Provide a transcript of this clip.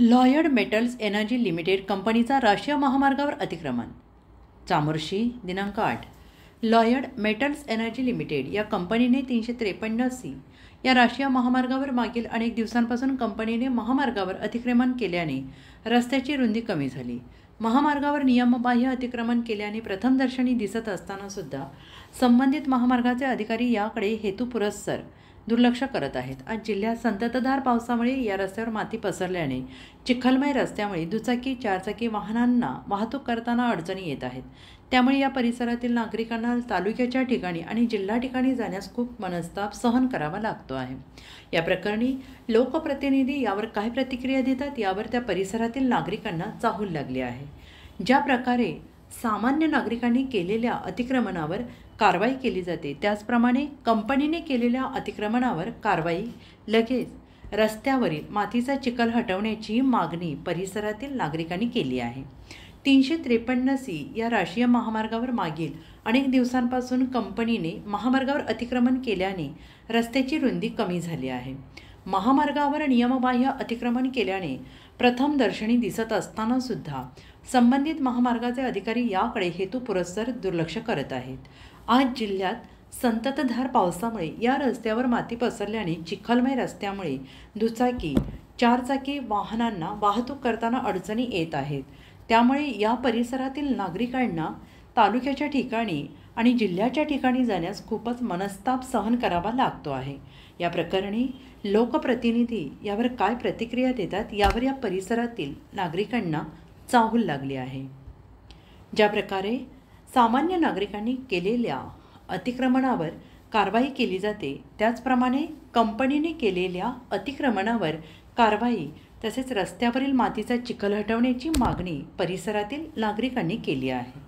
Lloyd metals energy limited कंपनीचा राष्ट्रीय महामार्गावर अतिक्रमण. चामोर्शी दिनांक 8. लॉयड मेटल्स एनर्जी लिमिटेड या कंपनीने 353C या राष्ट्रीय महामार्गावर मागील अनेक दिवसांपासून कंपनीने महामार्गावर अतिक्रमण केल्याने रस्त्याची रुंदी कमी झाली. महामार्गावर नियमबाह्य अतिक्रमण केल्याने प्रथमदर्शनी दिसत असताना सुद्धा संबंधित महामार्गाचे अधिकारी याकडे हेतुपुरस्सर दुर्लक्ष करत आहेत. आज जिल्ह्यात संततधार पावसामुळे या रस्त्यावर माती पसरल्याने चिखलमय रस्त्यामुळे दुचाकी चारचाकी वाहनांना वाहतूक करताना अडचणी येत आहेत. त्यामुळे या परिसरातील नागरिकांना तालुक्याच्या ठिकाणी आणि जिल्हा ठिकाणी जाण्यास खूप मनस्ताप सहन करावा लागतो आहे. या प्रकरणी लोकप्रतिनिधी यावर काय प्रतिक्रिया देतात यावर त्या परिसरातील नागरिकांना चाहूल लागली आहे. ज्या प्रकारे सामान्य नागरिकांनी केलेल्या अतिक्रमणावर कारवाई केली जाते त्याचप्रमाणे कंपनीने केलेल्या अतिक्रमणावर कारवाई लगेच रस्त्यावरील मातीचा चिखल हटवण्याची मागणी परिसरातील नागरिकांनी केली आहे. 353C या राष्ट्रीय महामार्गावर मागील अनेक दिवसांपासून कंपनीने महामार्गावर अतिक्रमण केल्याने रस्त्याची रुंदी कमी झाली आहे. महामार्गावर नियमबाह्य अतिक्रमण केल्याने प्रथमदर्शनी दिसत असताना सुद्धा संबंधित महामार्गाचे अधिकारी याकडे हेतुपुरस्सर दुर्लक्ष करत आहेत. आज जिल्ह्यात संततधार पावसामुळे या रस्त्यावर माती पसरल्याने चिखलमय रस्त्यामुळे दुचाकी चारचाकी वाहनांना वाहतूक करताना अडचणी येत आहेत. त्यामुळे या परिसरातील नागरिकांना तालुक्याच्या ठिकाणी आणि जिल्ह्याच्या ठिकाणी जाण्यास खूपच मनस्ताप सहन करावा लागतो आहे. या प्रकरणी लोकप्रतिनिधी यावर काय प्रतिक्रिया देतात यावर या परिसरातील नागरिकांना चाहूल लागली आहे. ज्या प्रकारे सामान्य नागरिकांनी केलेल्या अतिक्रमणावर कारवाई केली जाते त्याचप्रमाणे कंपनीने केलेल्या अतिक्रमणावर कारवाई तसेच रस्त्यावरील मातीचा चिखल हटवण्याची मागणी परिसरातील नागरिकांनी केली आहे.